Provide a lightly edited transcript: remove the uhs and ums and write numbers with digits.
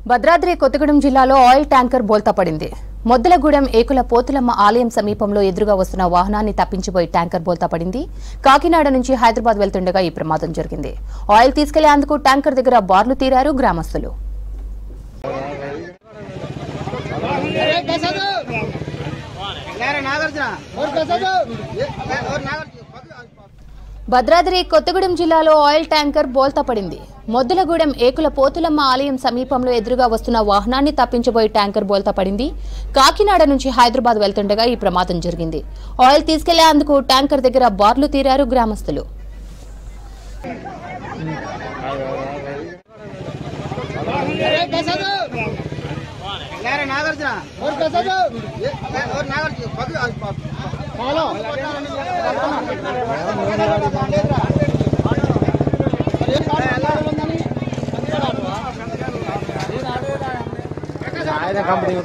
భద్రాద్రి కొత్తగూడెం జిల్లాలో oil tanker బోల్తా పడింది. మొద్దలగూడెం ఏకుల పోతులమ్మ ఆలయం సమీపంలో ఎదురుగా వస్తున్న వాహనాన్ని తప్పించిపోయి ట్యాంకర్ బోల్తా పడింది. కాకినాడ నుంచి హైదరాబాద్ వెళ్తుండగా ఈ ప్రమాదం జరిగింది. ఆయిల్ తీసుకెళ్లేందుకు ట్యాంకర్ దగ్గర బార్లు తీరారు గ్రామస్తులు. భద్రాద్రి కొత్తగూడెం జిల్లాలో ఆయిల్ ట్యాంకర్ బోల్తా పడింది. మొద్దలగూడెం ఏకుల పోతులమ్మ ఆలయం సమీపంలో ఎదురుగా వస్తున్న వాహనాన్ని తప్పించబోయి ట్యాంకర్ బోల్తా పడింది. కాకినాడ నుంచి హైదరాబాద్ వెళ్తుండగా ఈ ప్రమాదం జరిగింది. ఆయిల్ తీసుకెళ్లేందుకు ట్యాంకర్ దగ్గర బార్లు తీరారు గ్రామస్తులు. కంపెనీ